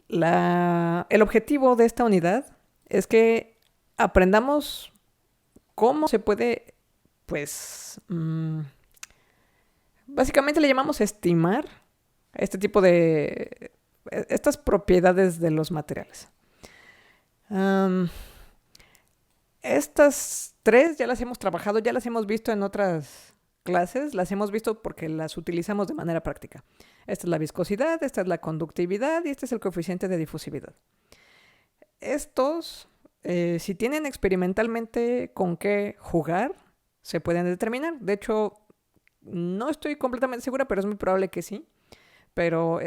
El objetivo de esta unidad es que aprendamos cómo se puede, pues, básicamente le llamamos estimar este tipo de, estas propiedades de los materiales. Um, Estas tres ya las hemos trabajado, ya las hemos visto en otras clases, las hemos visto porque las utilizamos de manera práctica. Esta es la viscosidad, esta es la conductividad y este es el coeficiente de difusividad. Estos, si tienen experimentalmente con qué jugar, se pueden determinar. De hecho, no estoy completamente segura, pero es muy probable que sí. Pero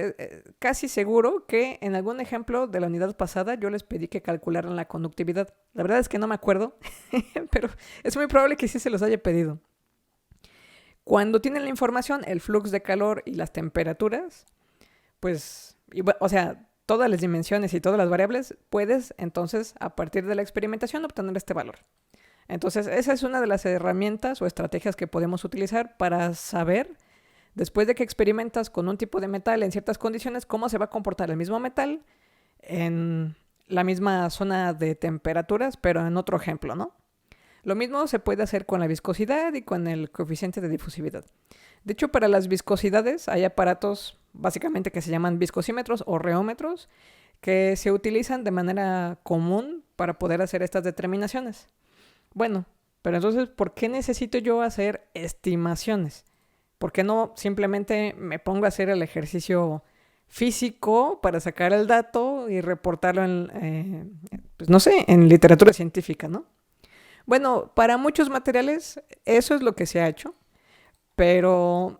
casi seguro que en algún ejemplo de la unidad pasada yo les pedí que calcularan la conductividad. La verdad es que no me acuerdo, pero es muy probable que sí se los haya pedido. Cuando tienen la información, el flux de calor y las temperaturas, pues, o sea, todas las dimensiones y todas las variables, puedes entonces, a partir de la experimentación, obtener este valor. Entonces, esa es una de las herramientas o estrategias que podemos utilizar para saber, después de que experimentas con un tipo de metal en ciertas condiciones, cómo se va a comportar el mismo metal en la misma zona de temperaturas, pero en otro ejemplo, ¿no? Lo mismo se puede hacer con la viscosidad y con el coeficiente de difusividad. De hecho, para las viscosidades hay aparatos básicamente que se llaman viscosímetros o reómetros que se utilizan de manera común para poder hacer estas determinaciones. Bueno, pero entonces, ¿por qué necesito yo hacer estimaciones? ¿Por qué no simplemente me pongo a hacer el ejercicio físico para sacar el dato y reportarlo en, pues no sé, en literatura científica, ¿no? Bueno, para muchos materiales eso es lo que se ha hecho, pero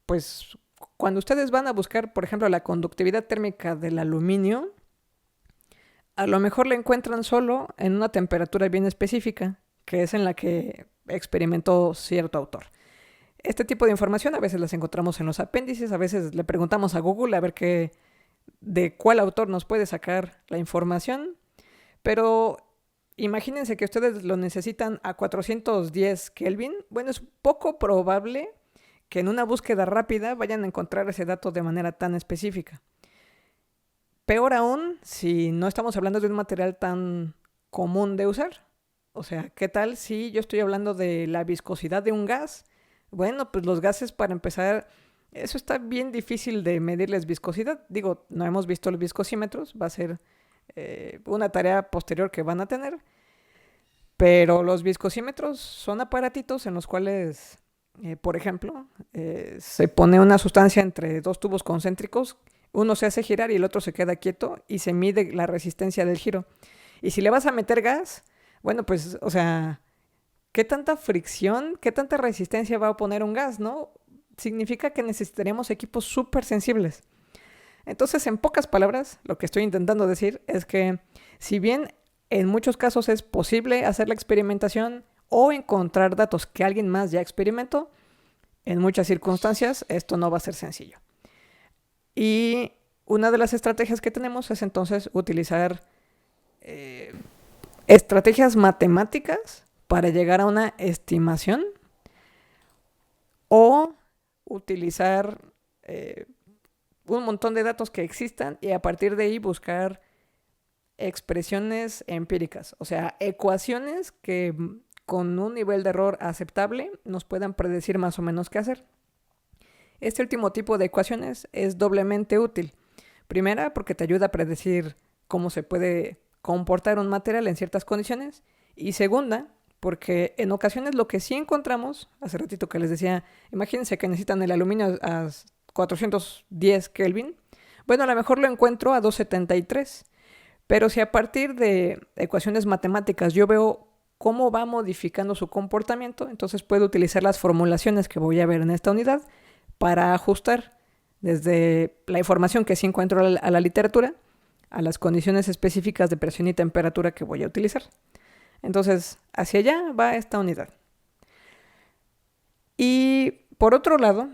pues cuando ustedes van a buscar, por ejemplo, la conductividad térmica del aluminio, a lo mejor la encuentran solo en una temperatura bien específica, que es en la que experimentó cierto autor. Este tipo de información a veces las encontramos en los apéndices, a veces le preguntamos a Google a ver de cuál autor nos puede sacar la información, pero imagínense que ustedes lo necesitan a 410 Kelvin. Bueno, es poco probable que en una búsqueda rápida vayan a encontrar ese dato de manera tan específica. Peor aún si no estamos hablando de un material tan común de usar. O sea, ¿qué tal si yo estoy hablando de la viscosidad de un gas? Bueno, pues los gases para empezar, eso está bien difícil de medirles viscosidad. Digo, no hemos visto los viscosímetros, va a ser una tarea posterior que van a tener. Pero los viscosímetros son aparatitos en los cuales, por ejemplo, se pone una sustancia entre dos tubos concéntricos, uno se hace girar y el otro se queda quieto y se mide la resistencia del giro. Y si le vas a meter gas, bueno, pues, o sea, ¿qué tanta fricción, qué tanta resistencia va a poner un gas, no? Significa que necesitaremos equipos súper sensibles. Entonces, en pocas palabras, lo que estoy intentando decir es que si bien en muchos casos es posible hacer la experimentación o encontrar datos que alguien más ya experimentó, en muchas circunstancias esto no va a ser sencillo. Y una de las estrategias que tenemos es entonces utilizar eh, estrategias matemáticas para llegar a una estimación o utilizar un montón de datos que existan y a partir de ahí buscar expresiones empíricas, o sea, ecuaciones que con un nivel de error aceptable nos puedan predecir más o menos qué hacer. Este último tipo de ecuaciones es doblemente útil. Primera, porque te ayuda a predecir cómo se puede comportar un material en ciertas condiciones. Y segunda, porque en ocasiones lo que sí encontramos, hace ratito que les decía, imagínense que necesitan el aluminio a 410 Kelvin. Bueno, a lo mejor lo encuentro a 273. Pero si a partir de ecuaciones matemáticas yo veo cómo va modificando su comportamiento, entonces puedo utilizar las formulaciones que voy a ver en esta unidad para ajustar desde la información que sí encuentro a la literatura a las condiciones específicas de presión y temperatura que voy a utilizar. Entonces, hacia allá va esta unidad. Y por otro lado,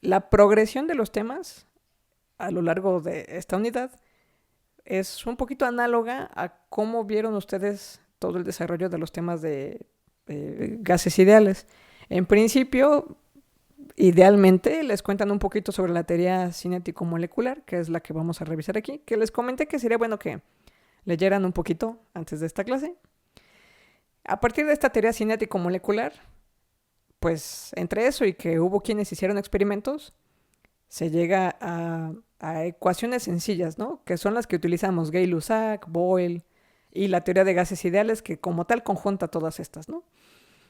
la progresión de los temas a lo largo de esta unidad es un poquito análoga a cómo vieron ustedes todo el desarrollo de los temas de gases ideales. En principio, idealmente les cuentan un poquito sobre la teoría cinético-molecular, que es la que vamos a revisar aquí, que les comenté que sería bueno que leyeran un poquito antes de esta clase. A partir de esta teoría cinético-molecular, pues entre eso y que hubo quienes hicieron experimentos, se llega a ecuaciones sencillas, ¿no? Que son las que utilizamos Gay-Lussac, Boyle y la teoría de gases ideales, que como tal conjunta todas estas, ¿no?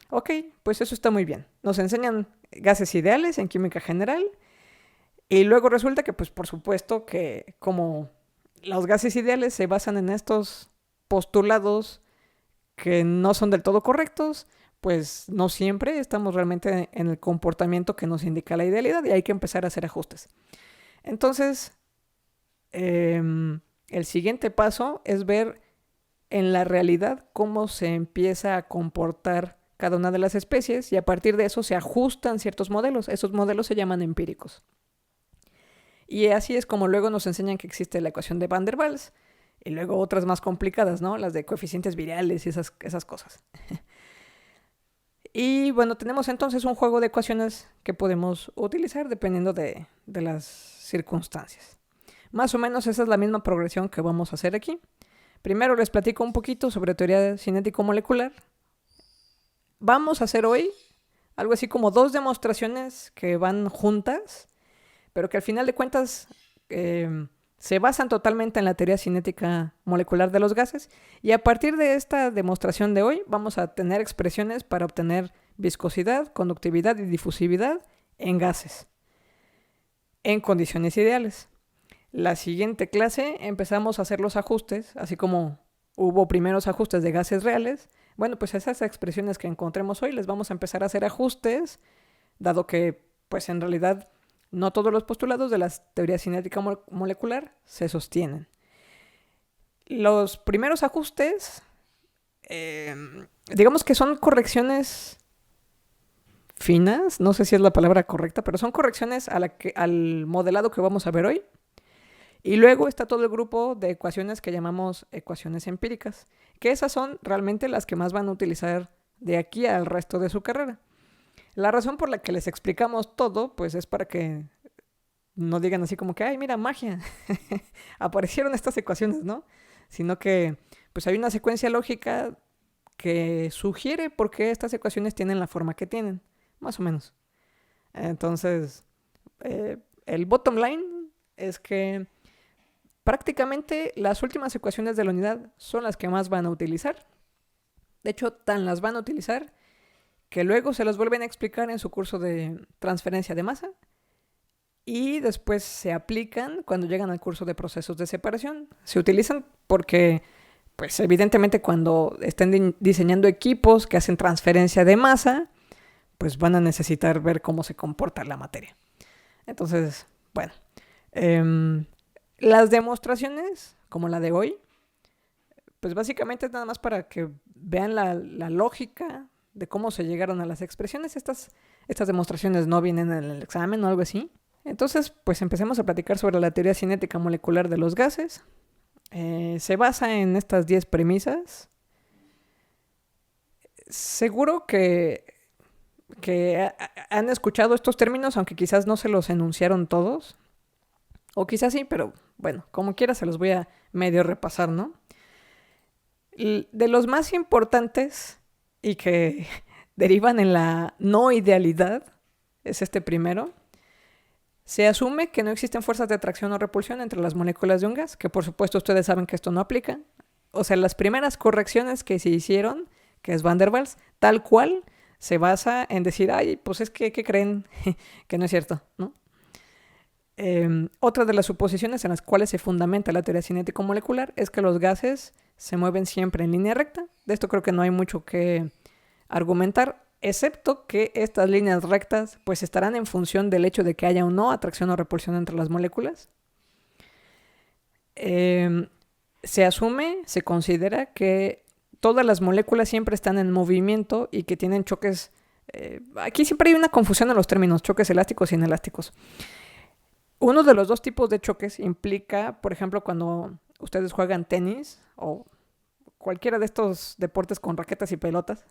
Ok, pues eso está muy bien. Nos enseñan gases ideales en química general y luego resulta que, pues por supuesto que como los gases ideales se basan en estos postulados que no son del todo correctos, pues no siempre estamos realmente en el comportamiento que nos indica la idealidad y hay que empezar a hacer ajustes. Entonces, el siguiente paso es ver en la realidad cómo se empieza a comportar cada una de las especies y a partir de eso se ajustan ciertos modelos. Esos modelos se llaman empíricos. Y así es como luego nos enseñan que existe la ecuación de Van der Waals y luego otras más complicadas, ¿no? Las de coeficientes viriales y esas cosas. Y bueno, tenemos entonces un juego de ecuaciones que podemos utilizar dependiendo de las circunstancias. Más o menos esa es la misma progresión que vamos a hacer aquí. Primero les platico un poquito sobre teoría cinético-molecular. Vamos a hacer hoy algo así como 2 demostraciones que van juntas, pero que al final de cuentas se basan totalmente en la teoría cinética molecular de los gases. Y a partir de esta demostración de hoy vamos a tener expresiones para obtener viscosidad, conductividad y difusividad en gases, en condiciones ideales. La siguiente clase empezamos a hacer los ajustes, así como hubo primeros ajustes de gases reales. Bueno, pues esas expresiones que encontremos hoy les vamos a empezar a hacer ajustes, dado que pues en realidad no todos los postulados de la teoría cinética molecular se sostienen. Los primeros ajustes, digamos que son correcciones finas, no sé si es la palabra correcta, pero son correcciones al modelado que vamos a ver hoy. Y luego está todo el grupo de ecuaciones que llamamos ecuaciones empíricas, que esas son realmente las que más van a utilizar de aquí al resto de su carrera. La razón por la que les explicamos todo, pues es para que no digan así como que, ay, mira, magia, aparecieron estas ecuaciones, ¿no? Sino que pues hay una secuencia lógica que sugiere por qué estas ecuaciones tienen la forma que tienen, más o menos. Entonces, el bottom line es que prácticamente las últimas ecuaciones de la unidad son las que más van a utilizar. De hecho, tan las van a utilizar que luego se las vuelven a explicar en su curso de transferencia de masa y después se aplican cuando llegan al curso de procesos de separación. Se utilizan porque, pues evidentemente cuando estén diseñando equipos que hacen transferencia de masa, pues van a necesitar ver cómo se comporta la materia. Entonces, bueno, las demostraciones, como la de hoy, pues básicamente es nada más para que vean la lógica de cómo se llegaron a las expresiones. Estas demostraciones no vienen en el examen o algo así. Entonces, pues empecemos a platicar sobre la teoría cinética molecular de los gases. Se basa en estas 10 premisas. Seguro que han escuchado estos términos, aunque quizás no se los enunciaron todos. O quizás sí, pero bueno, como quiera se los voy a medio repasar, ¿no? De los más importantes y que derivan en la no idealidad, es este primero. Se asume que no existen fuerzas de atracción o repulsión entre las moléculas de un gas, que por supuesto ustedes saben que esto no aplica. O sea, las primeras correcciones que se hicieron, que es Van der Waals, tal cual se basa en decir, ay, pues es que, ¿qué creen? Que no es cierto, ¿no? Otra de las suposiciones en las cuales se fundamenta la teoría cinético-molecular es que los gases se mueven siempre en línea recta. De esto creo que no hay mucho que argumentar, excepto que estas líneas rectas pues estarán en función del hecho de que haya o no atracción o repulsión entre las moléculas. Se asume, se considera que todas las moléculas siempre están en movimiento y que tienen choques. Aquí siempre hay una confusión en los términos, choques elásticos y inelásticos. Uno de los dos tipos de choques implica, por ejemplo, cuando ustedes juegan tenis o cualquiera de estos deportes con raquetas y pelotas.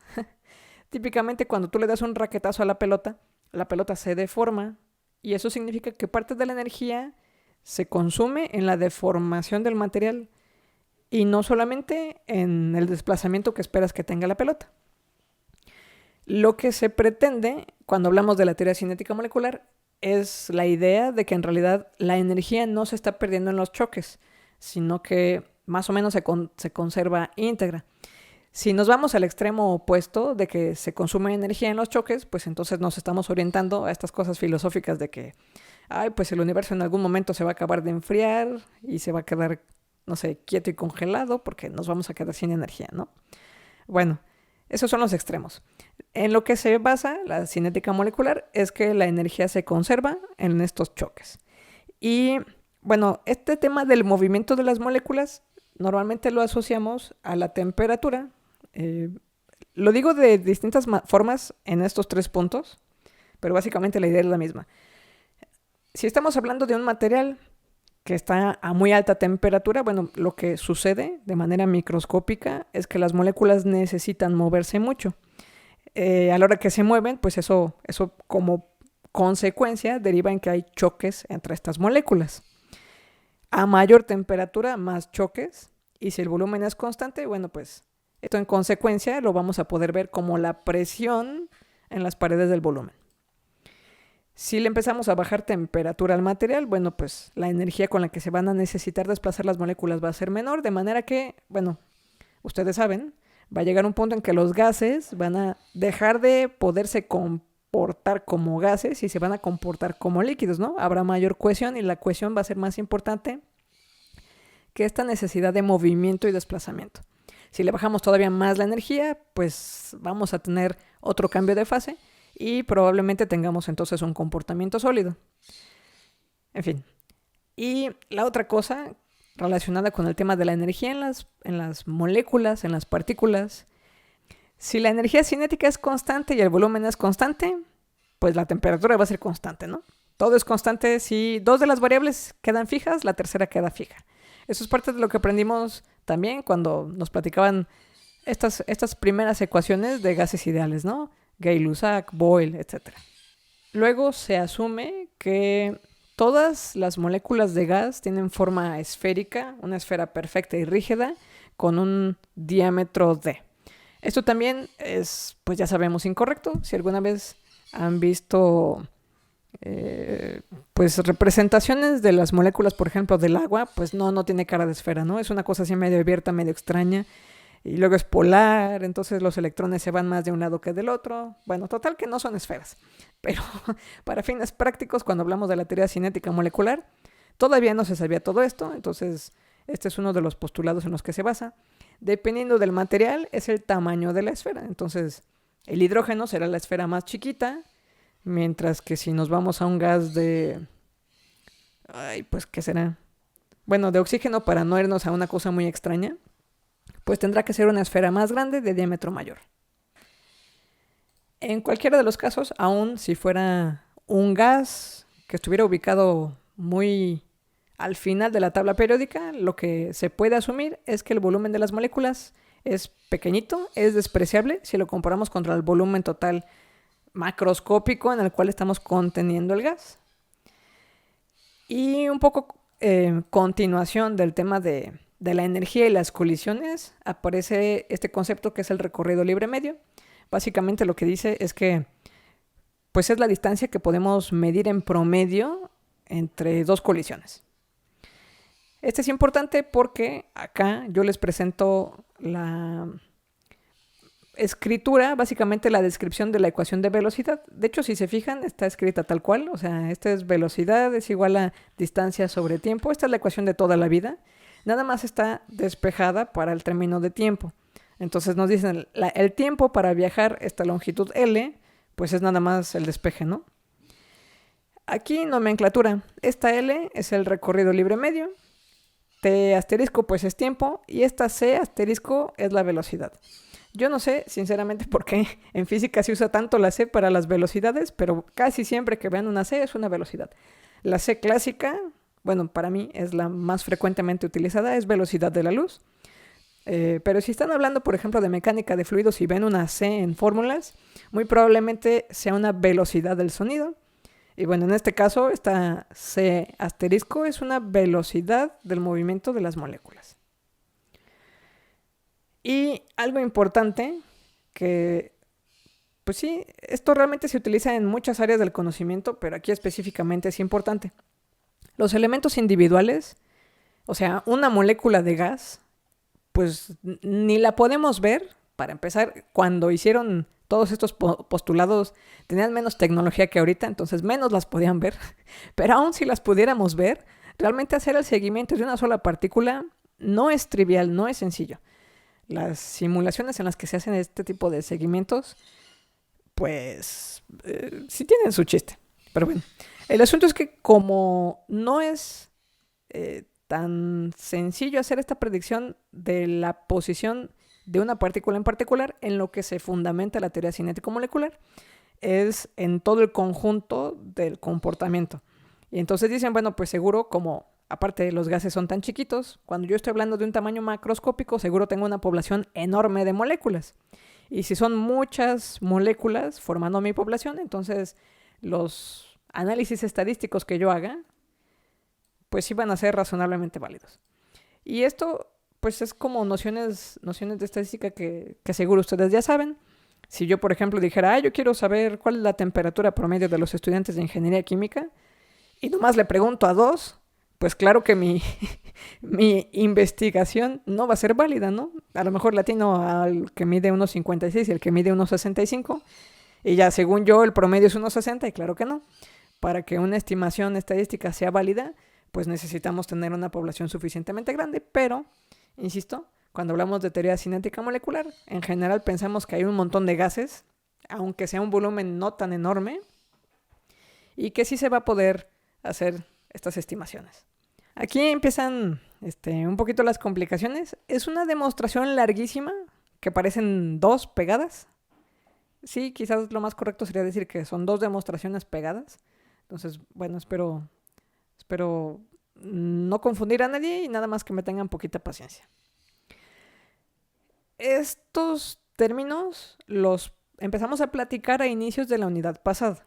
Típicamente cuando tú le das un raquetazo a la pelota, la pelota se deforma y eso significa que parte de la energía se consume en la deformación del material y no solamente en el desplazamiento que esperas que tenga la pelota. Lo que se pretende cuando hablamos de la teoría cinética molecular es la idea de que en realidad la energía no se está perdiendo en los choques, sino que más o menos se conserva íntegra. Si nos vamos al extremo opuesto de que se consume energía en los choques, pues entonces nos estamos orientando a estas cosas filosóficas de que, pues el universo en algún momento se va a acabar de enfriar y se va a quedar, no sé, quieto y congelado porque nos vamos a quedar sin energía, ¿no? Bueno, esos son los extremos. En lo que se basa la cinética molecular es que la energía se conserva en estos choques. Y bueno, este tema del movimiento de las moléculas normalmente lo asociamos a la temperatura. Lo digo de distintas formas en estos 3 puntos, pero básicamente la idea es la misma. Si estamos hablando de un material que está a muy alta temperatura, bueno, lo que sucede de manera microscópica es que las moléculas necesitan moverse mucho. A la hora que se mueven, pues eso como consecuencia deriva en que hay choques entre estas moléculas. A mayor temperatura, más choques. Y si el volumen es constante, bueno, pues esto en consecuencia lo vamos a poder ver como la presión en las paredes del volumen. Si le empezamos a bajar temperatura al material, bueno, pues la energía con la que se van a necesitar desplazar las moléculas va a ser menor, de manera que, bueno, ustedes saben, va a llegar un punto en que los gases van a dejar de poderse comportar como gases y se van a comportar como líquidos, ¿no? Habrá mayor cohesión y la cohesión va a ser más importante que esta necesidad de movimiento y desplazamiento. Si le bajamos todavía más la energía, pues vamos a tener otro cambio de fase y probablemente tengamos entonces un comportamiento sólido. En fin. Y la otra cosa relacionada con el tema de la energía en las moléculas, en las partículas. Si la energía cinética es constante y el volumen es constante, pues la temperatura va a ser constante, ¿no? Todo es constante. Si 2 de las variables quedan fijas, la tercera queda fija. Eso es parte de lo que aprendimos también cuando nos platicaban estas primeras ecuaciones de gases ideales, ¿no? Gay-Lussac, Boyle, etc. Luego se asume que todas las moléculas de gas tienen forma esférica, una esfera perfecta y rígida, con un diámetro d. Esto también es, pues ya sabemos, incorrecto. Si alguna vez han visto pues representaciones de las moléculas, por ejemplo, del agua, pues no tiene cara de esfera, ¿no? Es una cosa así medio abierta, medio extraña. Y luego es polar, entonces los electrones se van más de un lado que del otro. Bueno, total que no son esferas. Pero para fines prácticos, cuando hablamos de la teoría cinética molecular, todavía no se sabía todo esto. Entonces, este es uno de los postulados en los que se basa. Dependiendo del material, es el tamaño de la esfera. Entonces, el hidrógeno será la esfera más chiquita, mientras que si nos vamos a un gas de... pues, ¿qué será? Bueno, de oxígeno, para no irnos a una cosa muy extraña, pues tendrá que ser una esfera más grande de diámetro mayor. En cualquiera de los casos, aun si fuera un gas que estuviera ubicado muy al final de la tabla periódica, lo que se puede asumir es que el volumen de las moléculas es pequeñito, es despreciable si lo comparamos contra el volumen total macroscópico en el cual estamos conteniendo el gas. Y un poco continuación del tema de la energía y las colisiones, aparece este concepto que es el recorrido libre medio. Básicamente lo que dice es que pues es la distancia que podemos medir en promedio entre 2 colisiones. Este es importante porque acá yo les presento la escritura, básicamente la descripción de la ecuación de velocidad. De hecho, si se fijan, está escrita tal cual. O sea, esta es velocidad, es igual a distancia sobre tiempo. Esta es la ecuación de toda la vida. Nada más está despejada para el término de tiempo. Entonces nos dicen el tiempo para viajar esta longitud L, pues es nada más el despeje, ¿no? Aquí nomenclatura. Esta L es el recorrido libre medio. T asterisco pues es tiempo. Y esta C asterisco es la velocidad. Yo no sé, sinceramente, por qué en física se usa tanto la C para las velocidades, pero casi siempre que vean una C es una velocidad. La C clásica, bueno, para mí es la más frecuentemente utilizada, es velocidad de la luz. Pero si están hablando, por ejemplo, de mecánica de fluidos y ven una C en fórmulas, muy probablemente sea una velocidad del sonido. Y bueno, en este caso, esta C asterisco es una velocidad del movimiento de las moléculas. Y algo importante que, pues sí, esto realmente se utiliza en muchas áreas del conocimiento, pero aquí específicamente es importante. Los elementos individuales, o sea, una molécula de gas, pues ni la podemos ver. Para empezar, cuando hicieron todos estos postulados, tenían menos tecnología que ahorita, entonces menos las podían ver. Pero aún si las pudiéramos ver, realmente hacer el seguimiento de una sola partícula no es trivial, no es sencillo. Las simulaciones en las que se hacen este tipo de seguimientos, pues sí tienen su chiste. Pero bueno, el asunto es que como no es tan sencillo hacer esta predicción de la posición de una partícula en particular, en lo que se fundamenta la teoría cinético-molecular, es en todo el conjunto del comportamiento. Y entonces dicen, bueno, pues seguro como aparte los gases son tan chiquitos, cuando yo estoy hablando de un tamaño macroscópico, seguro tengo una población enorme de moléculas. Y si son muchas moléculas formando mi población, entonces los análisis estadísticos que yo haga, pues sí van a ser razonablemente válidos. Y esto, pues es como nociones de estadística que seguro ustedes ya saben. Si yo, por ejemplo, dijera, yo quiero saber cuál es la temperatura promedio de los estudiantes de ingeniería química, y nomás le pregunto a 2, pues claro que mi investigación no va a ser válida, ¿no? A lo mejor latino al que mide 1,56 y el que mide 1,65, y ya según yo el promedio es 1,60, y claro que no. Para que una estimación estadística sea válida, pues necesitamos tener una población suficientemente grande, pero, insisto, cuando hablamos de teoría cinética molecular, en general pensamos que hay un montón de gases, aunque sea un volumen no tan enorme, y que sí se va a poder hacer estas estimaciones. Aquí empiezan un poquito las complicaciones. Es una demostración larguísima, que parecen 2 pegadas. Sí, quizás lo más correcto sería decir que son 2 demostraciones pegadas. Entonces, bueno, espero no confundir a nadie y nada más que me tengan poquita paciencia. Estos términos los empezamos a platicar a inicios de la unidad pasada.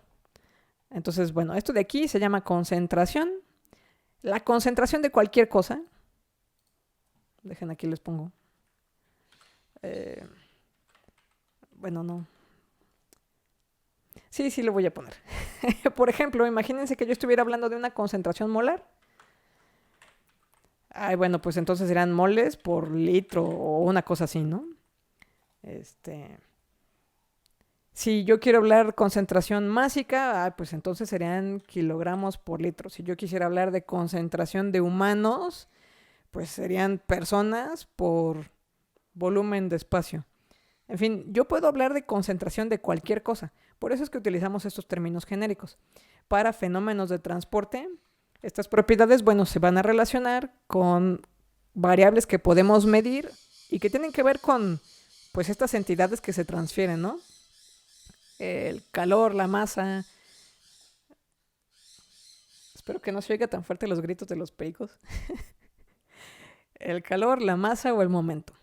Entonces, bueno, esto de aquí se llama concentración. La concentración de cualquier cosa. Dejen aquí les pongo. Bueno, no. Sí, lo voy a poner. Por ejemplo, imagínense que yo estuviera hablando de una concentración molar. Bueno, pues entonces serán moles por litro o una cosa así, ¿no? Si yo quiero hablar concentración másica, pues entonces serían kilogramos por litro. Si yo quisiera hablar de concentración de humanos, pues serían personas por volumen de espacio. En fin, yo puedo hablar de concentración de cualquier cosa. Por eso es que utilizamos estos términos genéricos. Para fenómenos de transporte, estas propiedades, bueno, se van a relacionar con variables que podemos medir y que tienen que ver con, pues, estas entidades que se transfieren, ¿no? El calor, la masa. Espero que no se oiga tan fuerte los gritos de los pericos. El calor, la masa o el momento.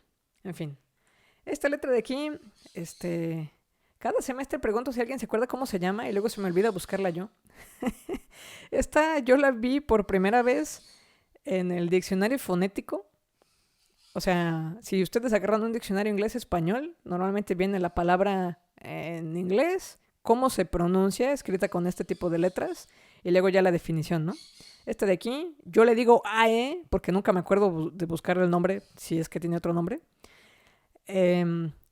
En fin. Esta letra de aquí, cada semestre pregunto si alguien se acuerda cómo se llama y luego se me olvida buscarla yo. Esta yo la vi por primera vez en el diccionario fonético. O sea, si ustedes agarran un diccionario inglés-español, normalmente viene la palabra en inglés, cómo se pronuncia, escrita con este tipo de letras, y luego ya la definición, ¿no? Este de aquí, yo le digo AE, porque nunca me acuerdo de buscar el nombre, si es que tiene otro nombre.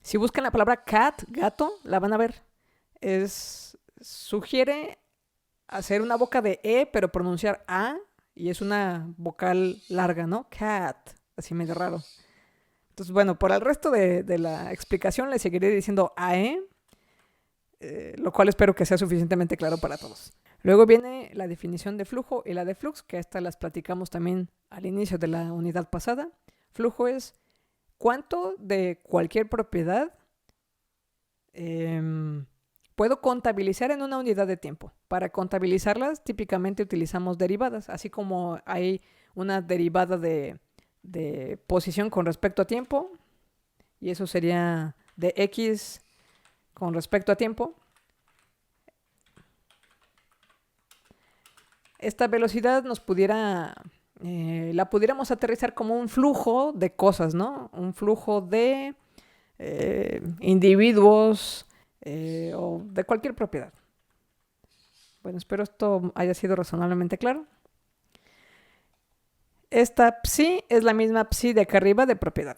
Si buscan la palabra cat, gato, la van a ver. Sugiere hacer una boca de E, pero pronunciar A, y es una vocal larga, ¿no? Cat, así medio raro. Entonces, bueno, por el resto de la explicación le seguiré diciendo AE, lo cual espero que sea suficientemente claro para todos. Luego viene la definición de flujo y la de flux, que estas las platicamos también al inicio de la unidad pasada. Flujo es cuánto de cualquier propiedad puedo contabilizar en una unidad de tiempo. Para contabilizarlas, típicamente utilizamos derivadas, así como hay una derivada de de posición con respecto a tiempo, y eso sería de x con respecto a tiempo. Esta velocidad nos la pudiéramos aterrizar como un flujo de cosas, ¿no? Un flujo de individuos o de cualquier propiedad. Bueno, espero esto haya sido razonablemente claro. Esta psi es la misma psi de acá arriba de propiedad.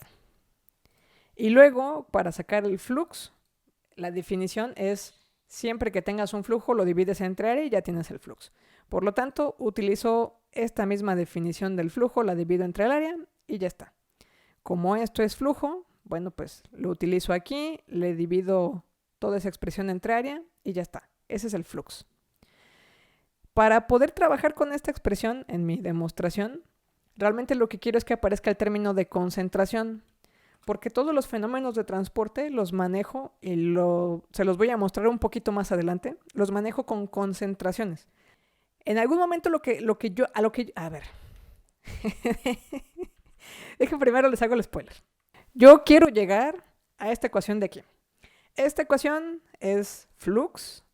Y luego, para sacar el flux, la definición es siempre que tengas un flujo lo divides entre área y ya tienes el flux. Por lo tanto, utilizo esta misma definición del flujo, la divido entre el área y ya está. Como esto es flujo, bueno, pues lo utilizo aquí, le divido toda esa expresión entre área y ya está. Ese es el flux. Para poder trabajar con esta expresión en mi demostración, realmente lo que quiero es que aparezca el término de concentración, porque todos los fenómenos de transporte los manejo y se los voy a mostrar un poquito más adelante, los manejo con concentraciones. En algún momento a ver, dejen primero les hago el spoiler. Yo quiero llegar a esta ecuación de aquí. Esta ecuación es flux,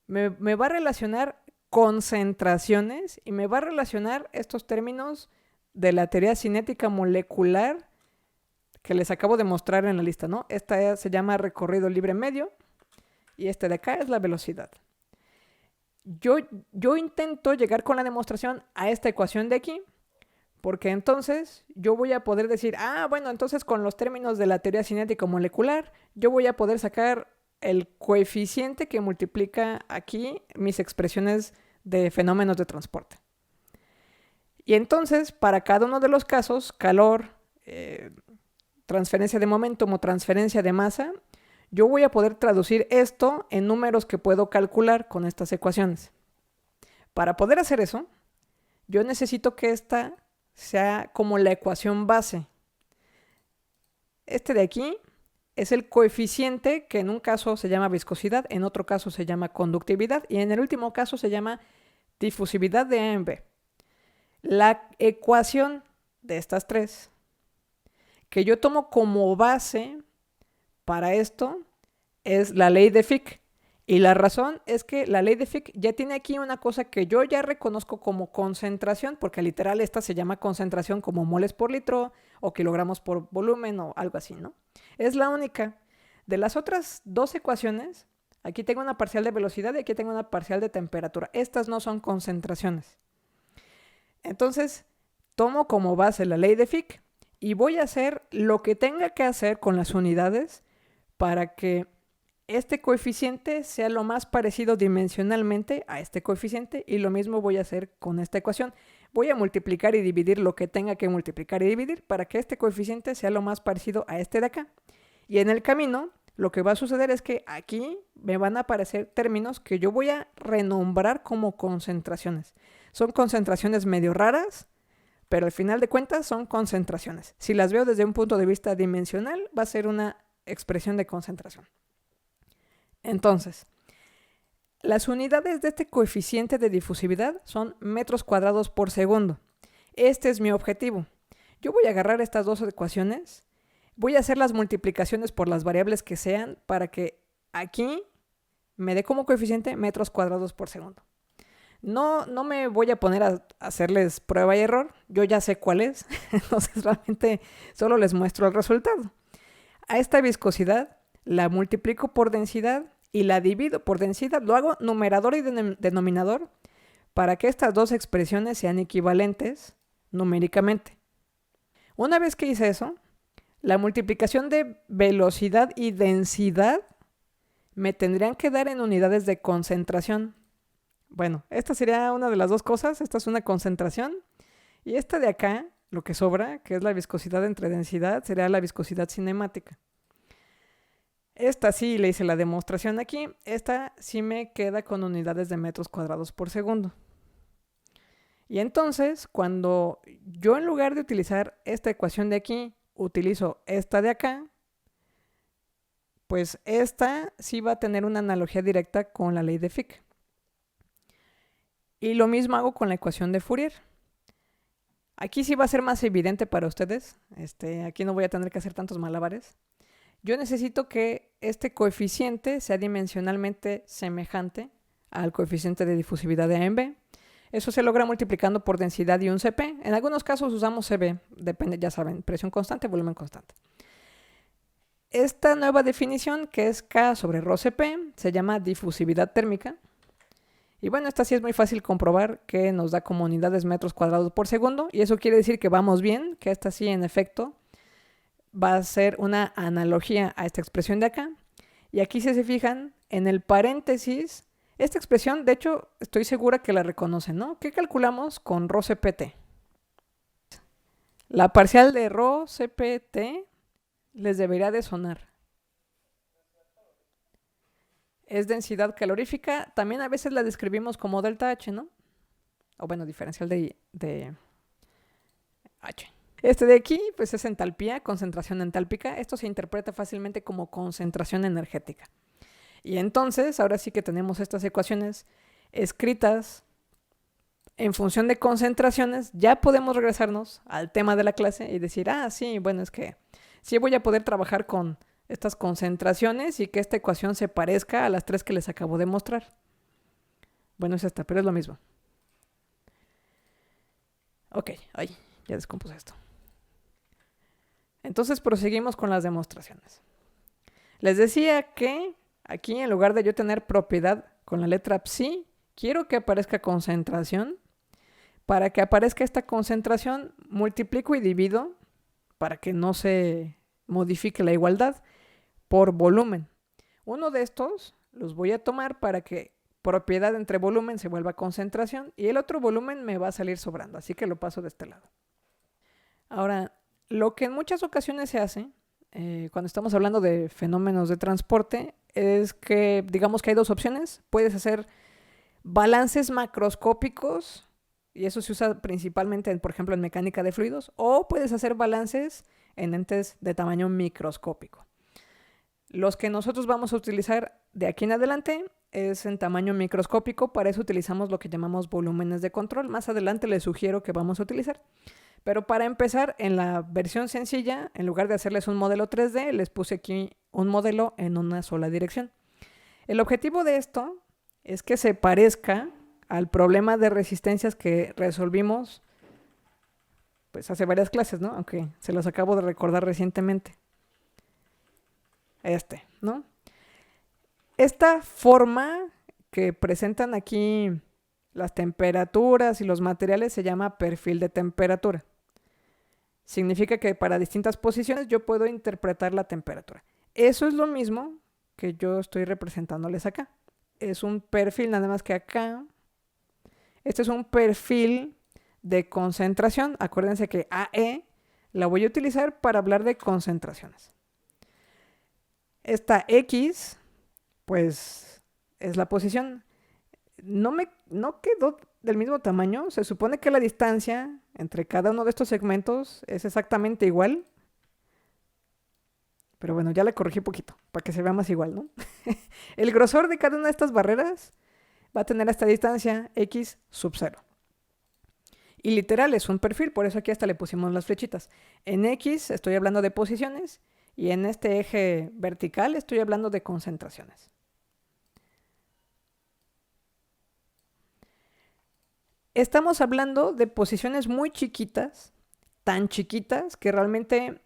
me va a relacionar concentraciones y me va a relacionar estos términos de la teoría cinética molecular que les acabo de mostrar en la lista, ¿no? Esta se llama recorrido libre medio y este de acá es la velocidad. Yo intento llegar con la demostración a esta ecuación de aquí, porque entonces yo voy a poder decir, bueno, entonces con los términos de la teoría cinética molecular, yo voy a poder sacar el coeficiente que multiplica aquí mis expresiones de fenómenos de transporte. Y entonces, para cada uno de los casos, calor, transferencia de momentum o transferencia de masa, yo voy a poder traducir esto en números que puedo calcular con estas ecuaciones. Para poder hacer eso, yo necesito que esta sea como la ecuación base. Este de aquí es el coeficiente que en un caso se llama viscosidad, en otro caso se llama conductividad y en el último caso se llama difusividad de A en B. La ecuación de estas tres que yo tomo como base para esto es la ley de Fick. Y la razón es que la ley de Fick ya tiene aquí una cosa que yo ya reconozco como concentración, porque literal esta se llama concentración como moles por litro o kilogramos por volumen o algo así, ¿no? Es la única. De las otras dos ecuaciones, aquí tengo una parcial de velocidad y aquí tengo una parcial de temperatura. Estas no son concentraciones. Entonces, tomo como base la ley de Fick y voy a hacer lo que tenga que hacer con las unidades para que este coeficiente sea lo más parecido dimensionalmente a este coeficiente y lo mismo voy a hacer con esta ecuación. Voy a multiplicar y dividir lo que tenga que multiplicar y dividir para que este coeficiente sea lo más parecido a este de acá. Y en el camino lo que va a suceder es que aquí me van a aparecer términos que yo voy a renombrar como concentraciones. Son concentraciones medio raras, pero al final de cuentas son concentraciones. Si las veo desde un punto de vista dimensional, va a ser una expresión de concentración. Entonces, las unidades de este coeficiente de difusividad son metros cuadrados por segundo. Este es mi objetivo. Yo voy a agarrar estas dos ecuaciones, voy a hacer las multiplicaciones por las variables que sean para que aquí me dé como coeficiente metros cuadrados por segundo. No me voy a poner a hacerles prueba y error, yo ya sé cuál es, entonces realmente solo les muestro el resultado. A esta viscosidad la multiplico por densidad y la divido por densidad, lo hago numerador y denominador para que estas dos expresiones sean equivalentes numéricamente. Una vez que hice eso, la multiplicación de velocidad y densidad me tendrían que dar en unidades de concentración. Bueno, esta sería una de las dos cosas, esta es una concentración y esta de acá, lo que sobra, que es la viscosidad entre densidad, sería la viscosidad cinemática. Esta sí le hice la demostración aquí, esta sí me queda con unidades de metros cuadrados por segundo. Y entonces, cuando yo en lugar de utilizar esta ecuación de aquí, utilizo esta de acá, pues esta sí va a tener una analogía directa con la ley de Fick. Y lo mismo hago con la ecuación de Fourier. Aquí sí va a ser más evidente para ustedes. Aquí no voy a tener que hacer tantos malabares. Yo necesito que este coeficiente sea dimensionalmente semejante al coeficiente de difusividad de A en B. Eso se logra multiplicando por densidad y un Cp. En algunos casos usamos Cb, depende, ya saben, presión constante, volumen constante. Esta nueva definición, que es K sobre ρCp, se llama difusividad térmica. Y bueno, esta sí es muy fácil comprobar que nos da como unidades metros cuadrados por segundo. Y eso quiere decir que vamos bien, que esta sí en efecto va a ser una analogía a esta expresión de acá. Y aquí si se fijan, en el paréntesis, esta expresión, de hecho, estoy segura que la reconocen, ¿no? ¿Qué calculamos con ρCpt? La parcial de ρCpt les debería de sonar. Es densidad calorífica. También a veces la describimos como delta H, ¿no? O bueno, diferencial de H. Este de aquí, pues es entalpía, concentración entálpica. Esto se interpreta fácilmente como concentración energética. Y entonces, ahora sí que tenemos estas ecuaciones escritas en función de concentraciones. Ya podemos regresarnos al tema de la clase y decir, sí, bueno, es que sí voy a poder trabajar con estas concentraciones y que esta ecuación se parezca a las tres que les acabo de mostrar. Bueno, es esta, pero es lo mismo. Ok, ya descompuse esto. Entonces proseguimos con las demostraciones. Les decía que aquí, en lugar de yo tener propiedad con la letra psi, quiero que aparezca concentración. Para que aparezca esta concentración, multiplico y divido, para que no se modifique la igualdad, por volumen. Uno de estos los voy a tomar para que propiedad entre volumen se vuelva concentración, y el otro volumen me va a salir sobrando, así que lo paso de este lado. Ahora, lo que en muchas ocasiones se hace, cuando estamos hablando de fenómenos de transporte, es que digamos que hay dos opciones. Puedes hacer balances macroscópicos, y eso se usa principalmente, por ejemplo, en mecánica de fluidos, o puedes hacer balances en entes de tamaño microscópico. Los que nosotros vamos a utilizar de aquí en adelante es en tamaño microscópico. Para eso utilizamos lo que llamamos volúmenes de control. Más adelante les sugiero que vamos a utilizar. Pero para empezar, en la versión sencilla, en lugar de hacerles un modelo 3D, les puse aquí un modelo en una sola dirección. El objetivo de esto es que se parezca al problema de resistencias que resolvimos pues hace varias clases, ¿no? Aunque se los acabo de recordar recientemente. ¿No? Esta forma que presentan aquí las temperaturas y los materiales se llama perfil de temperatura. Significa que para distintas posiciones yo puedo interpretar la temperatura. Eso es lo mismo que yo estoy representándoles acá. Es un perfil, nada más que acá. Este es un perfil de concentración. Acuérdense que AE la voy a utilizar para hablar de concentraciones. Esta X, pues, es la posición. No quedó del mismo tamaño. Se supone que la distancia entre cada uno de estos segmentos es exactamente igual. Pero bueno, ya le corregí poquito, para que se vea más igual, ¿no? El grosor de cada una de estas barreras va a tener esta distancia X sub 0. Y literal es un perfil, por eso aquí hasta le pusimos las flechitas. En X estoy hablando de posiciones, y en este eje vertical estoy hablando de concentraciones. Estamos hablando de posiciones muy chiquitas, tan chiquitas que realmente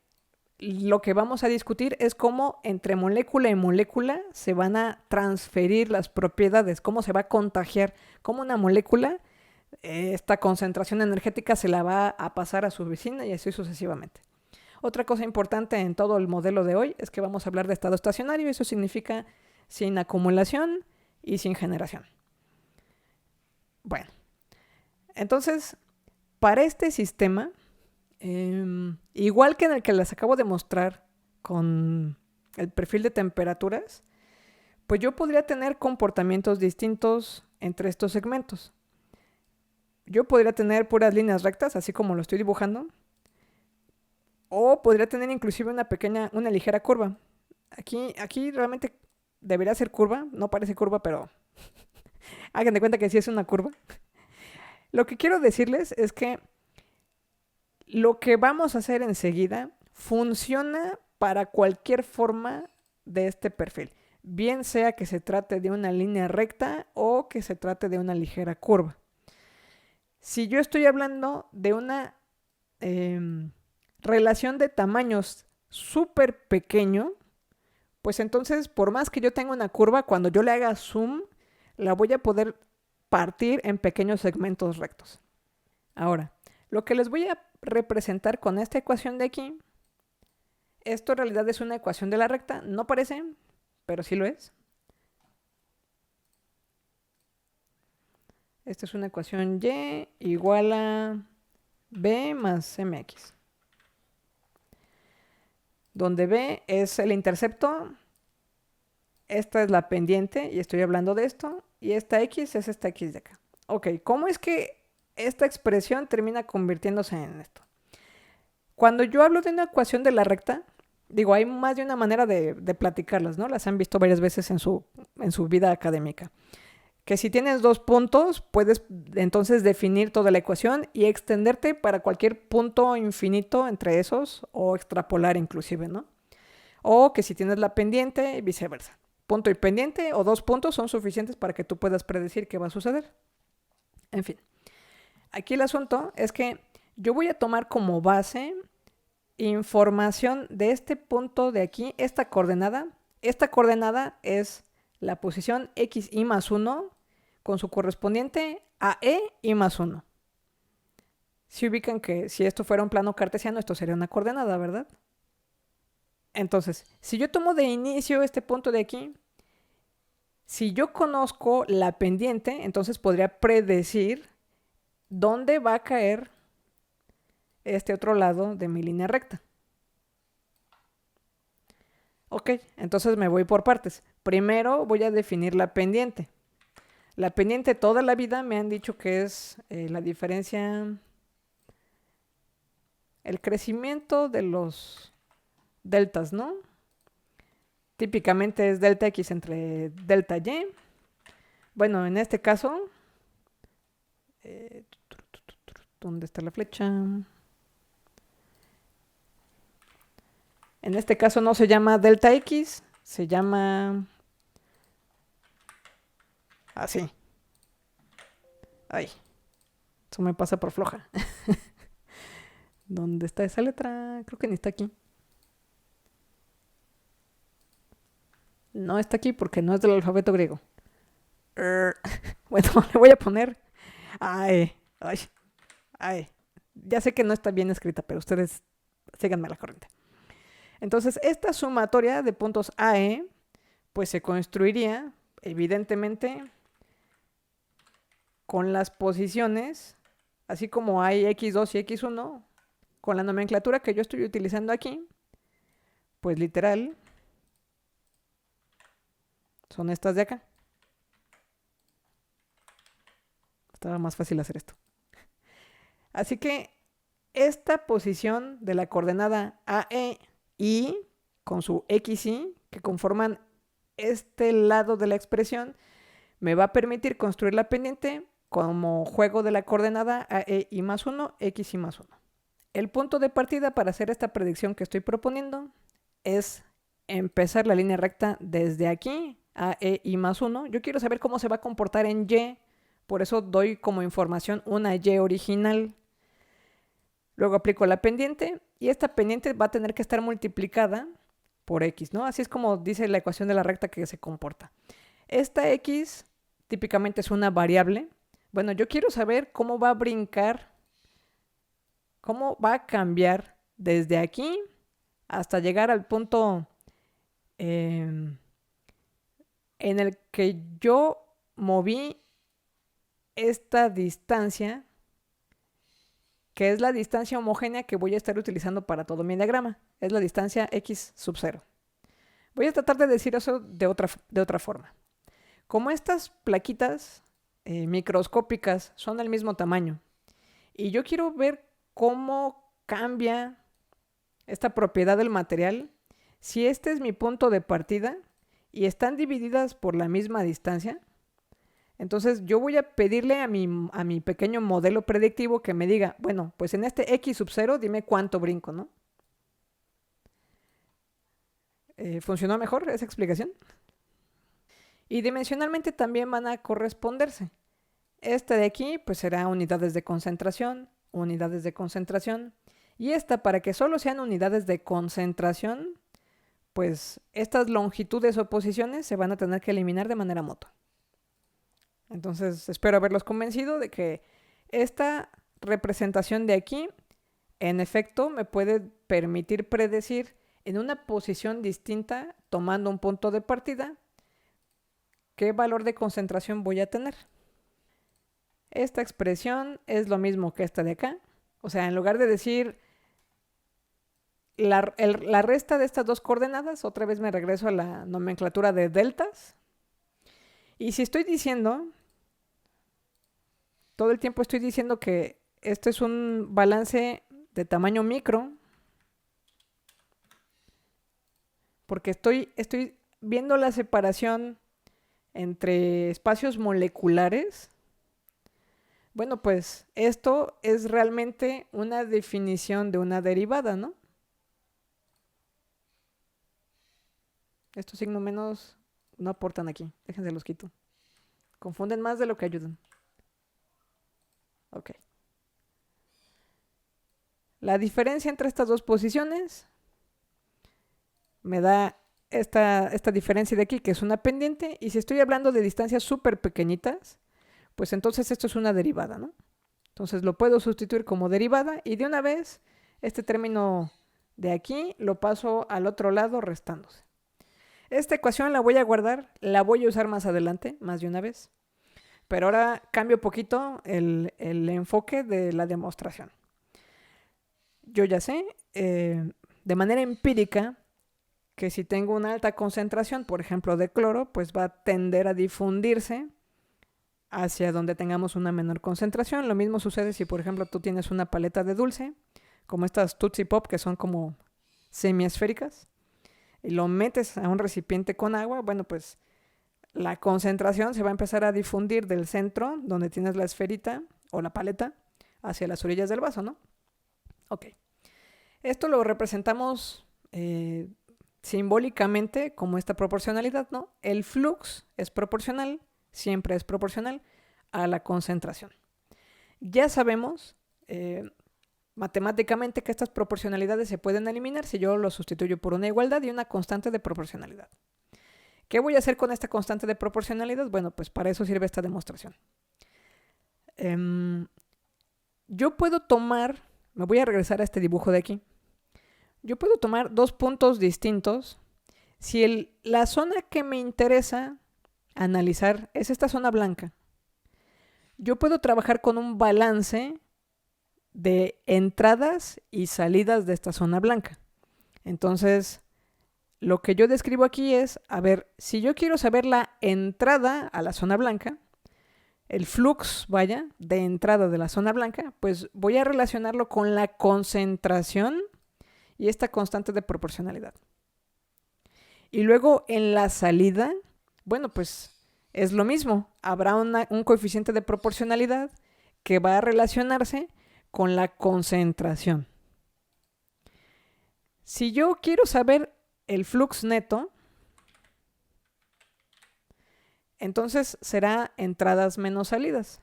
lo que vamos a discutir es cómo entre molécula y molécula se van a transferir las propiedades, cómo se va a contagiar, cómo una molécula, esta concentración energética se la va a pasar a su vecina y así sucesivamente. Otra cosa importante en todo el modelo de hoy es que vamos a hablar de estado estacionario. Eso significa sin acumulación y sin generación. Bueno, entonces, para este sistema, igual que en el que les acabo de mostrar con el perfil de temperaturas, pues yo podría tener comportamientos distintos entre estos segmentos. Yo podría tener puras líneas rectas, así como lo estoy dibujando, o podría tener inclusive una ligera curva. Aquí realmente debería ser curva, no parece curva, pero hagan de cuenta que sí es una curva. Lo que quiero decirles es que Lo que vamos a hacer enseguida funciona para cualquier forma de este perfil, bien sea que se trate de una línea recta o que se trate de una ligera curva. Si yo estoy hablando de una relación de tamaños súper pequeño, pues entonces por más que yo tenga una curva, cuando yo le haga zoom, la voy a poder partir en pequeños segmentos rectos. Ahora, lo que les voy a representar con esta ecuación de aquí, esto en realidad es una ecuación de la recta, no parece, pero sí lo es. Esta es una ecuación y igual a b más mx, donde b es el intercepto, esta es la pendiente, y estoy hablando de esto, y esta x es esta x de acá. Ok, ¿cómo es que esta expresión termina convirtiéndose en esto? Cuando yo hablo de una ecuación de la recta, digo, hay más de una manera de platicarlas, ¿no? Las han visto varias veces en su vida académica. Que si tienes dos puntos, puedes entonces definir toda la ecuación y extenderte para cualquier punto infinito entre esos, o extrapolar inclusive, ¿no? O que si tienes la pendiente, viceversa. Punto y pendiente o dos puntos son suficientes para que tú puedas predecir qué va a suceder. En fin, aquí el asunto es que yo voy a tomar como base información de este punto de aquí, esta coordenada. Esta coordenada es la posición x y más 1 con su correspondiente a e y más 1. Si ubican que si esto fuera un plano cartesiano, esto sería una coordenada, ¿verdad? Entonces, si yo tomo de inicio este punto de aquí, si yo conozco la pendiente, entonces podría predecir dónde va a caer este otro lado de mi línea recta. Ok, entonces me voy por partes. Primero voy a definir la pendiente. La pendiente toda la vida me han dicho que es la diferencia, el crecimiento de los deltas, ¿no? Típicamente es delta x entre delta y. Bueno, en este caso, ¿dónde está la flecha? En este caso no se llama delta x, se llama así. Ay, eso me pasa por floja. ¿Dónde está esa letra? Creo que ni está aquí. No está aquí porque no es del alfabeto griego. Bueno, le voy a poner ay. Ya sé que no está bien escrita, pero ustedes síganme la corriente. Entonces, esta sumatoria de puntos AE, pues se construiría, evidentemente, con las posiciones, así como hay x2 y x1, con la nomenclatura que yo estoy utilizando aquí, pues literal, son estas de acá. Estaba más fácil hacer esto. Así que esta posición de la coordenada AE y con su XY, que conforman este lado de la expresión, me va a permitir construir la pendiente como juego de la coordenada AE y más 1, X y más 1. El punto de partida para hacer esta predicción que estoy proponiendo es empezar la línea recta desde aquí, AE y más 1. Yo quiero saber cómo se va a comportar en Y, por eso doy como información una Y original. Luego aplico la pendiente y esta pendiente va a tener que estar multiplicada por x, ¿no? Así es como dice la ecuación de la recta que se comporta. Esta x típicamente es una variable. Bueno, yo quiero saber cómo va a brincar, cómo va a cambiar desde aquí hasta llegar al punto en el que yo moví esta distancia, que es la distancia homogénea que voy a estar utilizando para todo mi diagrama. Es la distancia x sub 0. Voy a tratar de decir eso de otra forma. Como estas plaquitas microscópicas son del mismo tamaño y yo quiero ver cómo cambia esta propiedad del material, si este es mi punto de partida y están divididas por la misma distancia, Entonces yo voy a pedirle a mi pequeño modelo predictivo que me diga, bueno, pues en este x sub 0 dime cuánto brinco, ¿no? ¿Funcionó mejor esa explicación? Y dimensionalmente también van a corresponderse. Esta de aquí pues será unidades de concentración, unidades de concentración. Y esta, para que solo sean unidades de concentración, pues estas longitudes o posiciones se van a tener que eliminar de manera mutua. Entonces espero haberlos convencido de que esta representación de aquí, en efecto, me puede permitir predecir en una posición distinta, tomando un punto de partida, qué valor de concentración voy a tener. Esta expresión es lo mismo que esta de acá. O sea, en lugar de decir la resta de estas dos coordenadas, otra vez me regreso a la nomenclatura de deltas. Y si estoy diciendo, todo el tiempo estoy diciendo que este es un balance de tamaño micro, porque estoy viendo la separación entre espacios moleculares. Bueno, pues esto es realmente una definición de una derivada, ¿no? Estos signos menos no aportan aquí, déjense los quito. Confunden más de lo que ayudan. Ok. La diferencia entre estas dos posiciones me da esta diferencia de aquí, que es una pendiente, y si estoy hablando de distancias súper pequeñitas, pues entonces esto es una derivada, ¿no? Entonces lo puedo sustituir como derivada y de una vez este término de aquí lo paso al otro lado restándose. Esta ecuación la voy a guardar, la voy a usar más adelante, más de una vez. Pero ahora cambio poquito el enfoque de la demostración. Yo ya sé, de manera empírica, que si tengo una alta concentración, por ejemplo, de cloro, pues va a tender a difundirse hacia donde tengamos una menor concentración. Lo mismo sucede si, por ejemplo, tú tienes una paleta de dulce, como estas Tootsie Pop, que son como semiesféricas, y lo metes a un recipiente con agua, bueno, pues la concentración se va a empezar a difundir del centro, donde tienes la esferita o la paleta, hacia las orillas del vaso, ¿no? Ok. Esto lo representamos simbólicamente como esta proporcionalidad, ¿no? El flux es proporcional, siempre es proporcional a la concentración. Ya sabemos matemáticamente que estas proporcionalidades se pueden eliminar si yo lo sustituyo por una igualdad y una constante de proporcionalidad. ¿Qué voy a hacer con esta constante de proporcionalidad? Bueno, pues para eso sirve esta demostración. Yo puedo tomar, me voy a regresar a este dibujo de aquí. Yo puedo tomar dos puntos distintos si la zona que me interesa analizar es esta zona blanca. Yo puedo trabajar con un balance de entradas y salidas de esta zona blanca. Entonces, lo que yo describo aquí es, a ver, si yo quiero saber la entrada a la zona blanca, el flux, vaya, de entrada de la zona blanca, pues voy a relacionarlo con la concentración y esta constante de proporcionalidad. Y luego en la salida, bueno, pues es lo mismo. Habrá un coeficiente de proporcionalidad que va a relacionarse con la concentración. Si yo quiero saber el flux neto, entonces será entradas menos salidas.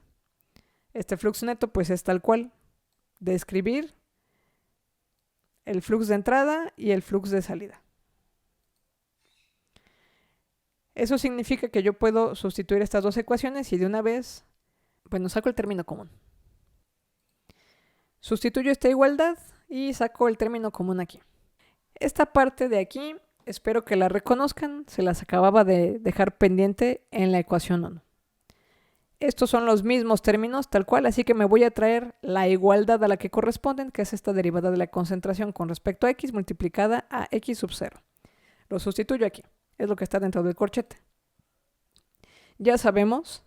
Este flux neto pues es tal cual. Describir el flux de entrada y el flux de salida. Eso significa que yo puedo sustituir estas dos ecuaciones y de una vez, bueno, saco el término común. Sustituyo esta igualdad y saco el término común aquí. Esta parte de aquí, espero que la reconozcan, se las acababa de dejar pendiente en la ecuación 1. Estos son los mismos términos tal cual, así que me voy a traer la igualdad a la que corresponden, que es esta derivada de la concentración con respecto a x multiplicada a x sub 0. Lo sustituyo aquí, es lo que está dentro del corchete. Ya sabemos,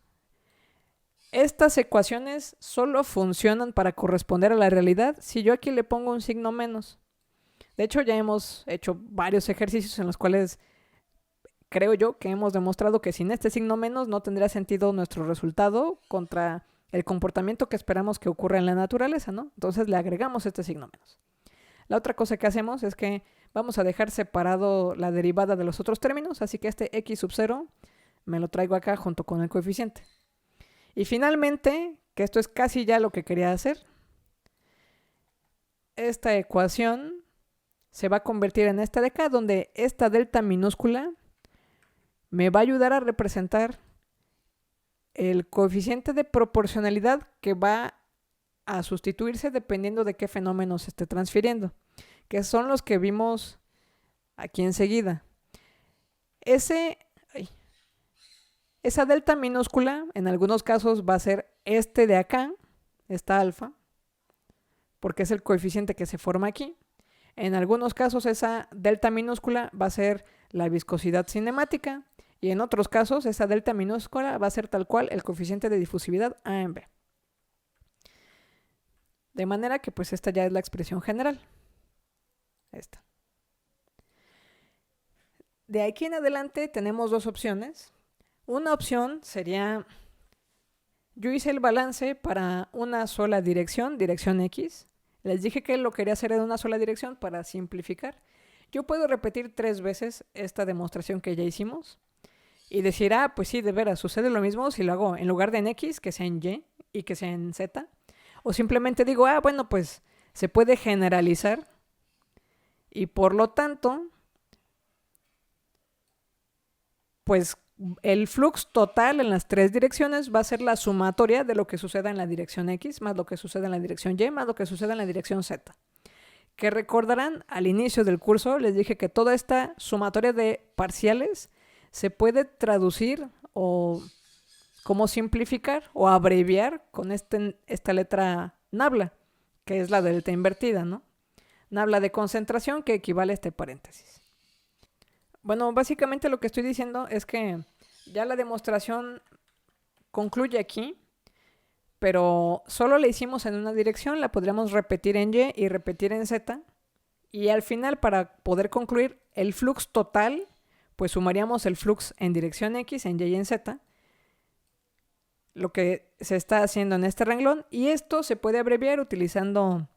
estas ecuaciones solo funcionan para corresponder a la realidad si yo aquí le pongo un signo menos. De hecho, ya hemos hecho varios ejercicios en los cuales creo yo que hemos demostrado que sin este signo menos no tendría sentido nuestro resultado contra el comportamiento que esperamos que ocurra en la naturaleza, ¿no? Entonces le agregamos este signo menos. La otra cosa que hacemos es que vamos a dejar separado la derivada de los otros términos, así que este x sub 0 me lo traigo acá junto con el coeficiente. Y finalmente, que esto es casi ya lo que quería hacer, esta ecuación se va a convertir en esta de acá, donde esta delta minúscula me va a ayudar a representar el coeficiente de proporcionalidad que va a sustituirse dependiendo de qué fenómeno se esté transfiriendo, que son los que vimos aquí enseguida. Esa delta minúscula en algunos casos va a ser este de acá, esta alfa, porque es el coeficiente que se forma aquí. En algunos casos esa delta minúscula va a ser la viscosidad cinemática y en otros casos esa delta minúscula va a ser tal cual el coeficiente de difusividad A en B. De manera que pues esta ya es la expresión general. Esta. De aquí en adelante tenemos dos opciones. Una opción sería, yo hice el balance para una sola dirección, dirección X. Les dije que lo quería hacer en una sola dirección para simplificar. Yo puedo repetir 3 veces esta demostración que ya hicimos y decir, pues sí, de veras, sucede lo mismo si lo hago en lugar de en X, que sea en Y y que sea en Z. O simplemente digo, bueno, pues se puede generalizar y por lo tanto, pues el flux total en las 3 direcciones va a ser la sumatoria de lo que suceda en la dirección X, más lo que suceda en la dirección Y, más lo que suceda en la dirección Z. Que recordarán, al inicio del curso les dije que toda esta sumatoria de parciales se puede traducir o como simplificar o abreviar con esta letra nabla, que es la delta invertida, ¿no? Nabla de concentración que equivale a este paréntesis. Bueno, básicamente lo que estoy diciendo es que ya la demostración concluye aquí, pero solo la hicimos en una dirección, la podríamos repetir en Y y repetir en Z, y al final para poder concluir el flux total, pues sumaríamos el flux en dirección X, en Y y en Z, lo que se está haciendo en este renglón, y esto se puede abreviar utilizando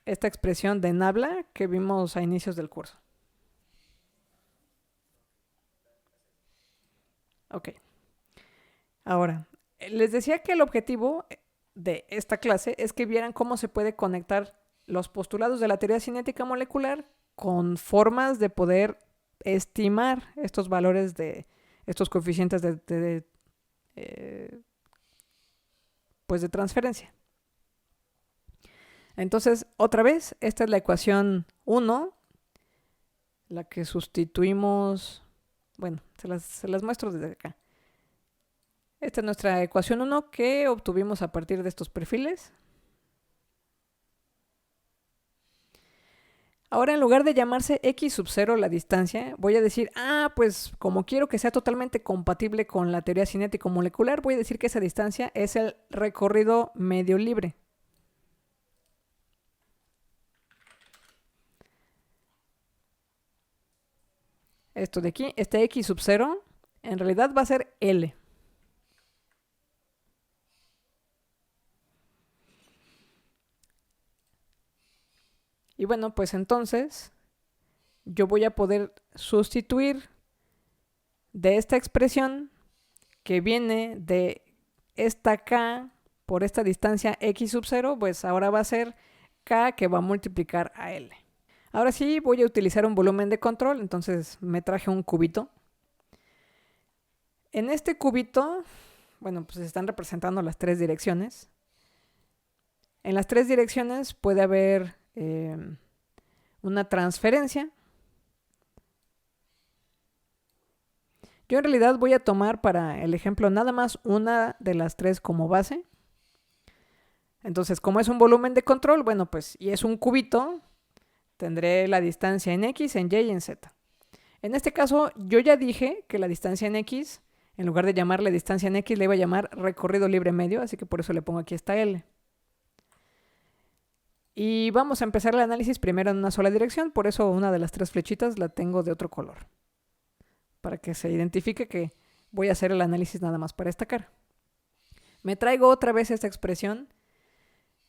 esta expresión de nabla que vimos a inicios del curso. Ok. Ahora, les decía que el objetivo de esta clase es que vieran cómo se puede conectar los postulados de la teoría cinética molecular con formas de poder estimar estos valores de estos coeficientes pues de transferencia. Entonces, otra vez, esta es la ecuación 1, la que sustituimos. Bueno, se las muestro desde acá. Esta es nuestra ecuación 1 que obtuvimos a partir de estos perfiles. Ahora, en lugar de llamarse x sub 0 la distancia, voy a decir, pues como quiero que sea totalmente compatible con la teoría cinético-molecular, voy a decir que esa distancia es el recorrido medio libre. Esto de aquí, este x sub 0, en realidad va a ser L. Y bueno, pues entonces yo voy a poder sustituir de esta expresión que viene de esta K por esta distancia x sub 0, pues ahora va a ser K que va a multiplicar a L. Ahora sí voy a utilizar un volumen de control, entonces me traje un cubito. En este cubito, bueno, pues se están representando las 3 direcciones. En las 3 direcciones puede haber una transferencia. Yo en realidad voy a tomar para el ejemplo nada más una de las 3 como base. Entonces, como es un volumen de control, bueno, pues y es un cubito, tendré la distancia en X, en Y y en Z. En este caso, yo ya dije que la distancia en X, en lugar de llamarle distancia en X, le iba a llamar recorrido libre medio, así que por eso le pongo aquí esta L. Y vamos a empezar el análisis primero en una sola dirección, por eso una de las 3 flechitas la tengo de otro color. para que se identifique que voy a hacer el análisis nada más para esta cara. Me traigo otra vez esta expresión,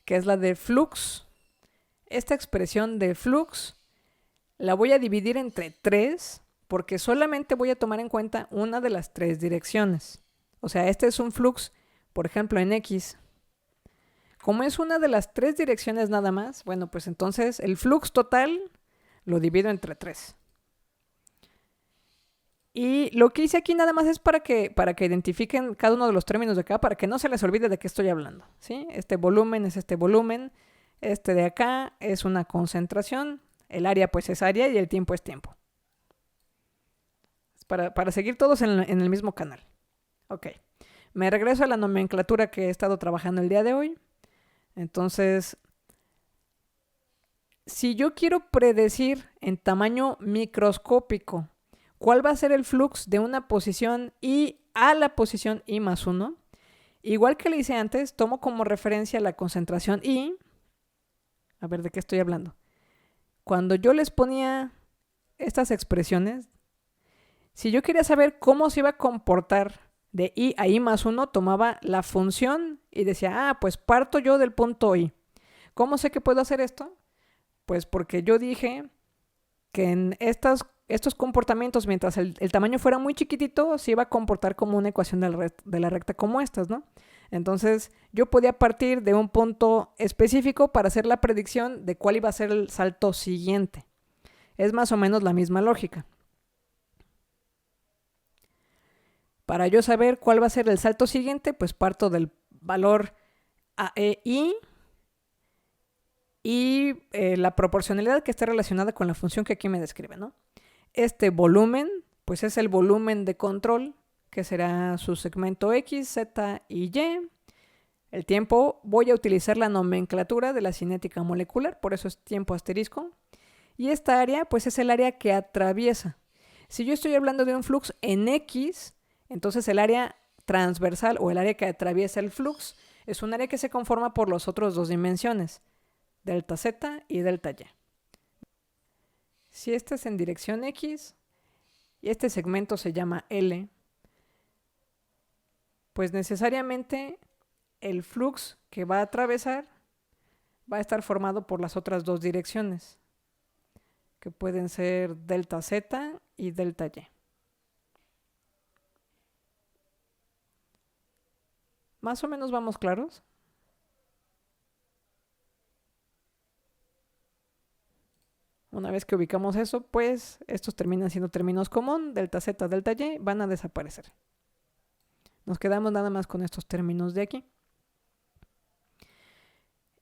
que es la de flux. Esta expresión de flux la voy a dividir entre 3, porque solamente voy a tomar en cuenta una de las 3 direcciones. O sea, este es un flux, por ejemplo, en X. Como es una de las 3 direcciones nada más, bueno, pues entonces el flux total lo divido entre 3. Y lo que hice aquí nada más es para que identifiquen cada uno de los términos de acá, para que no se les olvide de qué estoy hablando, ¿sí? Este volumen es este volumen, este de acá es una concentración, el área pues es área y el tiempo es tiempo. Para seguir todos en el mismo canal. Ok, me regreso a la nomenclatura que he estado trabajando el día de hoy. Entonces, si yo quiero predecir en tamaño microscópico cuál va a ser el flux de una posición I a la posición I más 1, igual que le hice antes, tomo como referencia la concentración I. A ver, ¿de qué estoy hablando? Cuando yo les ponía estas expresiones, si yo quería saber cómo se iba a comportar de I a I más 1, tomaba la función y decía, pues parto yo del punto I. ¿Cómo sé que puedo hacer esto? Pues porque yo dije que en estos comportamientos, mientras el tamaño fuera muy chiquitito, se iba a comportar como una ecuación de la recta como estas, ¿no? Entonces, yo podía partir de un punto específico para hacer la predicción de cuál iba a ser el salto siguiente. Es más o menos la misma lógica. Para yo saber cuál va a ser el salto siguiente, pues parto del valor AEI y la proporcionalidad que está relacionada con la función que aquí me describe, ¿no? Este volumen, pues es el volumen de control, que será su segmento X, Z y Y. El tiempo, voy a utilizar la nomenclatura de la cinética molecular, por eso es tiempo asterisco. Y esta área, pues es el área que atraviesa. Si yo estoy hablando de un flux en X, entonces el área transversal o el área que atraviesa el flux es un área que se conforma por las otras 2 dimensiones, delta Z y delta Y. Si este es en dirección X y este segmento se llama L, pues necesariamente el flux que va a atravesar va a estar formado por las otras 2 direcciones, que pueden ser delta Z y delta Y. ¿Más o menos vamos claros? Una vez que ubicamos eso, pues estos terminan siendo términos común, delta Z, delta Y, van a desaparecer. Nos quedamos nada más con estos términos de aquí.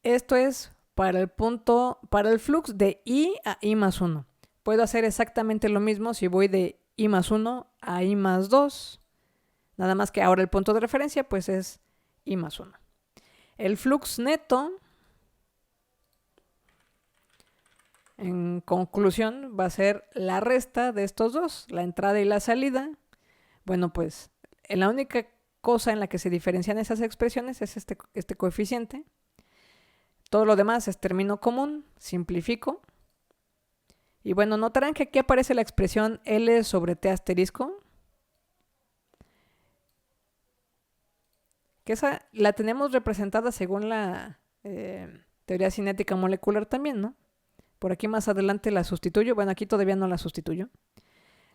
Esto es para el flux de I a I más 1. Puedo hacer exactamente lo mismo si voy de I más 1 a I más 2. Nada más que ahora el punto de referencia pues es I más 1. El flux neto, en conclusión, va a ser la resta de estos dos, la entrada y la salida. Bueno, pues la única cosa en la que se diferencian esas expresiones es este coeficiente. Todo lo demás es término común, simplifico. Y bueno, notarán que aquí aparece la expresión L sobre T asterisco. Que esa la tenemos representada según la teoría cinética molecular también, ¿no? Por aquí más adelante la sustituyo. Bueno, aquí todavía no la sustituyo.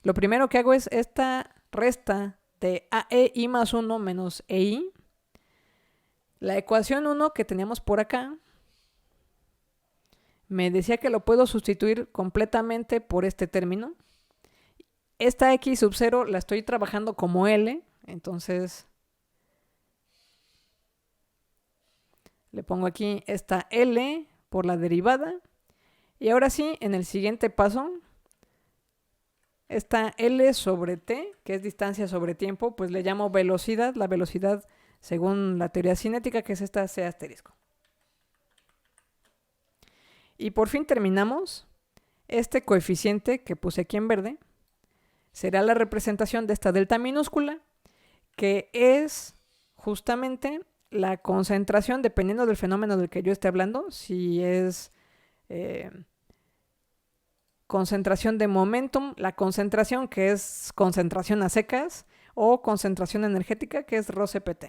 Lo primero que hago es esta resta de AEI más 1 menos EI. La ecuación 1 que teníamos por acá me decía que lo puedo sustituir completamente por este término. Esta X sub 0 la estoy trabajando como L, entonces le pongo aquí esta L por la derivada. Y ahora sí, en el siguiente paso, esta L sobre T, que es distancia sobre tiempo, pues le llamo velocidad, la velocidad según la teoría cinética, que es esta C asterisco. Y por fin terminamos. Este coeficiente que puse aquí en verde será la representación de esta delta minúscula, que es justamente la concentración, dependiendo del fenómeno del que yo esté hablando, si es concentración de momentum, la concentración que es concentración a secas o concentración energética que es ρCpt.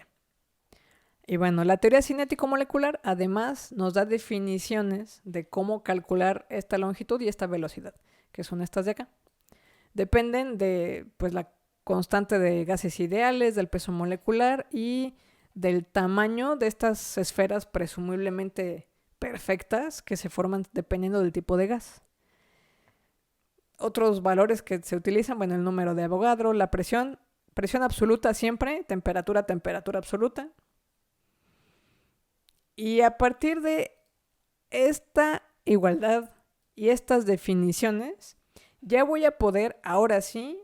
Y bueno, la teoría cinético-molecular además nos da definiciones de cómo calcular esta longitud y esta velocidad, que son estas de acá. Dependen de pues, la constante de gases ideales, del peso molecular y del tamaño de estas esferas presumiblemente perfectas que se forman dependiendo del tipo de gas. Otros valores que se utilizan, bueno, el número de Avogadro, la presión absoluta siempre, temperatura absoluta. Y a partir de esta igualdad y estas definiciones, ya voy a poder, ahora sí,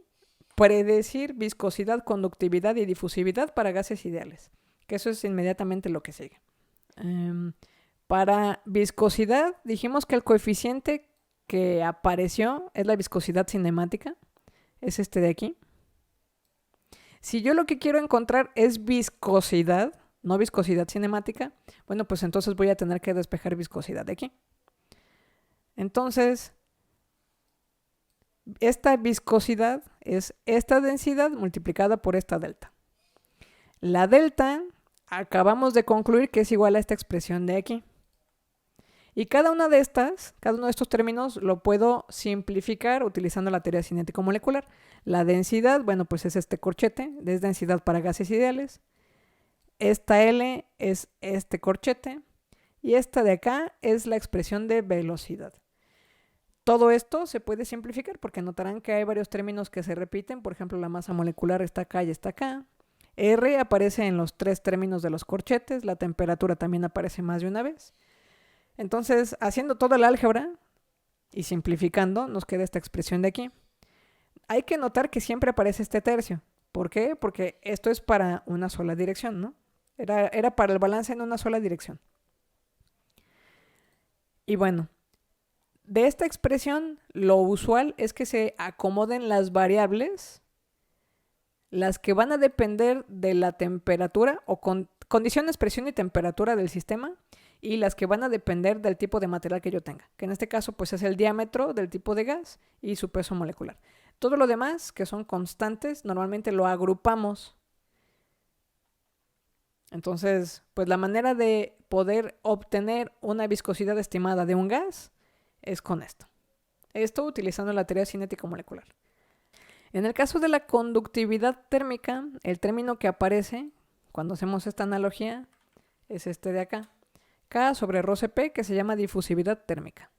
predecir viscosidad, conductividad y difusividad para gases ideales, que eso es inmediatamente lo que sigue. Para viscosidad, dijimos que el coeficiente que apareció es la viscosidad cinemática, es este de aquí. Si yo lo que quiero encontrar es viscosidad, no viscosidad cinemática, bueno, pues entonces voy a tener que despejar viscosidad de aquí. Entonces, esta viscosidad es esta densidad multiplicada por esta delta. La delta acabamos de concluir que es igual a esta expresión de aquí. Y cada uno de estos términos lo puedo simplificar utilizando la teoría cinético-molecular. La densidad, bueno, pues es este corchete, es densidad para gases ideales. Esta L es este corchete y esta de acá es la expresión de velocidad. Todo esto se puede simplificar porque notarán que hay varios términos que se repiten. Por ejemplo, la masa molecular está acá y está acá. R aparece en los 3 términos de los corchetes. La temperatura también aparece más de una vez. Entonces, haciendo toda la álgebra y simplificando, nos queda esta expresión de aquí. Hay que notar que siempre aparece este tercio. ¿Por qué? Porque esto es para una sola dirección, ¿no? Era para el balance en una sola dirección. Y bueno, de esta expresión, lo usual es que se acomoden las variables, las que van a depender de la temperatura o condiciones, presión y temperatura del sistema, y las que van a depender del tipo de material que yo tenga, que en este caso pues es el diámetro del tipo de gas y su peso molecular. Todo lo demás, que son constantes, normalmente lo agrupamos. Entonces, pues la manera de poder obtener una viscosidad estimada de un gas es con esto. Esto utilizando la teoría cinético-molecular. En el caso de la conductividad térmica, el término que aparece cuando hacemos esta analogía es este de acá. K sobre ρCp, que se llama difusividad térmica.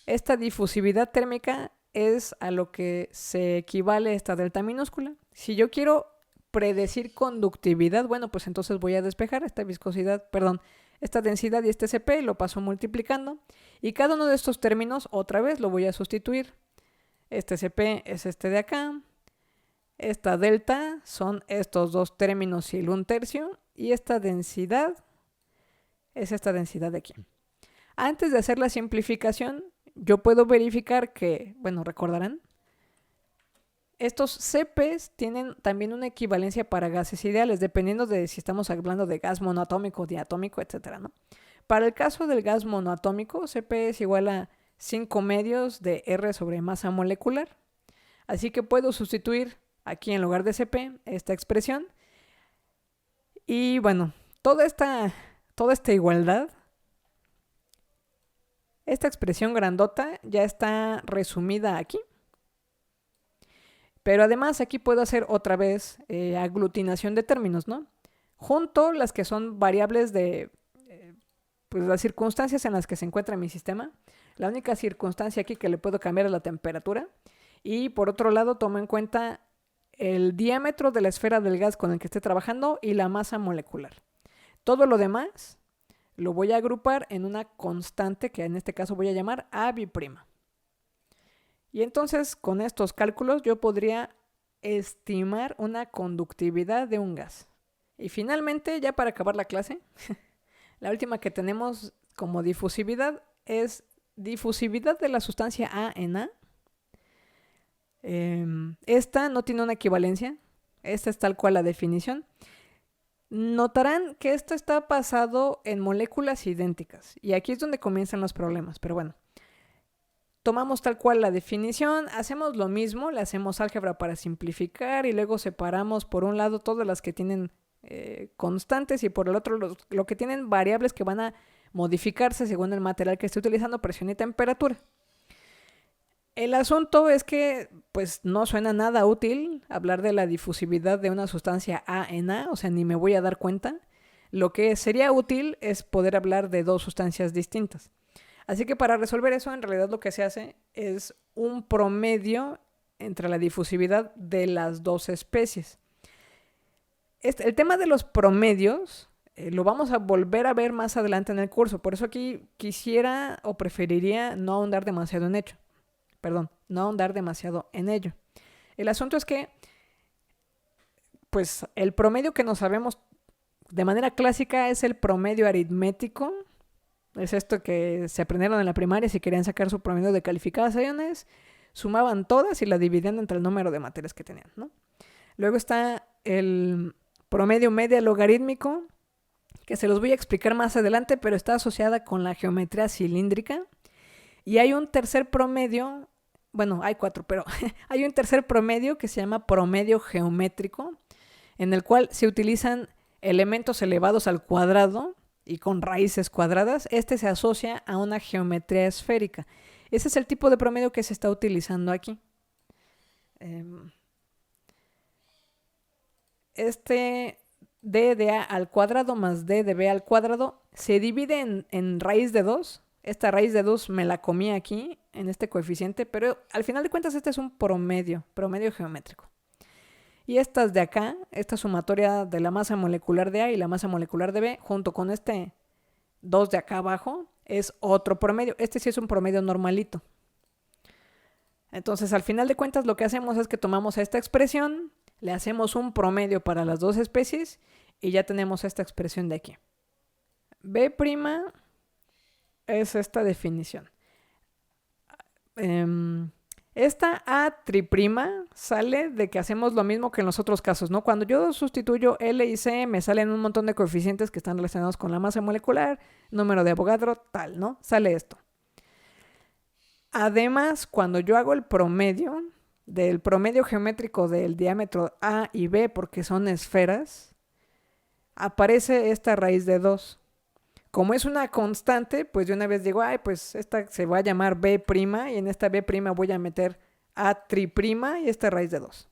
Esta difusividad térmica es a lo que se equivale esta delta minúscula. Si yo quiero predecir conductividad, bueno, pues entonces voy a despejar esta esta densidad y este Cp, lo paso multiplicando. Y cada uno de estos términos, otra vez, lo voy a sustituir. Este Cp es este de acá. Esta delta son estos dos términos y el 1/3. Y esta densidad es esta densidad de aquí. Antes de hacer la simplificación, yo puedo verificar que, bueno, recordarán, estos Cp's tienen también una equivalencia para gases ideales, dependiendo de si estamos hablando de gas monoatómico, diatómico, etc., ¿no? Para el caso del gas monoatómico, Cp es igual a 5/2 de R sobre masa molecular. Así que puedo sustituir aquí en lugar de Cp esta expresión. Y bueno, toda esta igualdad, esta expresión grandota ya está resumida aquí. Pero además aquí puedo hacer otra vez aglutinación de términos, ¿no? Junto las que son variables de pues las circunstancias en las que se encuentra mi sistema. La única circunstancia aquí que le puedo cambiar es la temperatura. Y por otro lado tomo en cuenta el diámetro de la esfera del gas con el que esté trabajando y la masa molecular. Todo lo demás lo voy a agrupar en una constante que en este caso voy a llamar AB'. Y entonces con estos cálculos yo podría estimar una conductividad de un gas. Y finalmente, ya para acabar la clase, la última que tenemos como difusividad es difusividad de la sustancia A en A. Esta no tiene una equivalencia, esta es tal cual la definición. Notarán que esto está basado en moléculas idénticas. Y aquí es donde comienzan los problemas. Pero bueno, tomamos tal cual la definición, hacemos lo mismo, le hacemos álgebra para simplificar y luego separamos por un lado todas las que tienen constantes y por el otro lo que tienen variables que van a modificarse según el material que esté utilizando, presión y temperatura. El asunto es que pues no suena nada útil hablar de la difusividad de una sustancia A en A, o sea, ni me voy a dar cuenta. Lo que sería útil es poder hablar de dos sustancias distintas. Así que para resolver eso, en realidad lo que se hace es un promedio entre la difusividad de las dos especies. El tema de los promedios lo vamos a volver a ver más adelante en el curso. Por eso aquí quisiera o preferiría no ahondar demasiado en ello. No ahondar demasiado en ello. El asunto es que, pues, el promedio que nos sabemos de manera clásica es el promedio aritmético. Es esto que se aprendieron en la primaria si querían sacar su promedio de calificaciones. Sumaban todas y la dividían entre el número de materias que tenían, ¿no? Luego está el promedio media logarítmico, que se los voy a explicar más adelante, pero está asociada con la geometría cilíndrica. Y hay un tercer promedio, bueno, hay 4, pero hay un tercer promedio que se llama promedio geométrico, en el cual se utilizan elementos elevados al cuadrado y con raíces cuadradas. Este se asocia a una geometría esférica. Ese es el tipo de promedio que se está utilizando aquí. Este d de a al cuadrado más d de b al cuadrado se divide en raíz de 2. Esta raíz de 2 me la comí aquí en este coeficiente, pero al final de cuentas este es un promedio geométrico. Y estas de acá, esta sumatoria de la masa molecular de A y la masa molecular de B, junto con este 2 de acá abajo, es otro promedio. Este sí es un promedio normalito. Entonces, al final de cuentas, lo que hacemos es que tomamos esta expresión, le hacemos un promedio para las dos especies y ya tenemos esta expresión de aquí. B' es esta definición. Esta A' sale de que hacemos lo mismo que en los otros casos, ¿no? Cuando yo sustituyo L y C, me salen un montón de coeficientes que están relacionados con la masa molecular, número de Avogadro, tal, ¿no? Sale esto. Además, cuando yo hago el promedio del promedio geométrico del diámetro A y B, porque son esferas, aparece esta raíz de 2. Como es una constante, pues de una vez digo, ay, pues esta se va a llamar B' y en esta B' voy a meter A' y esta raíz de 2.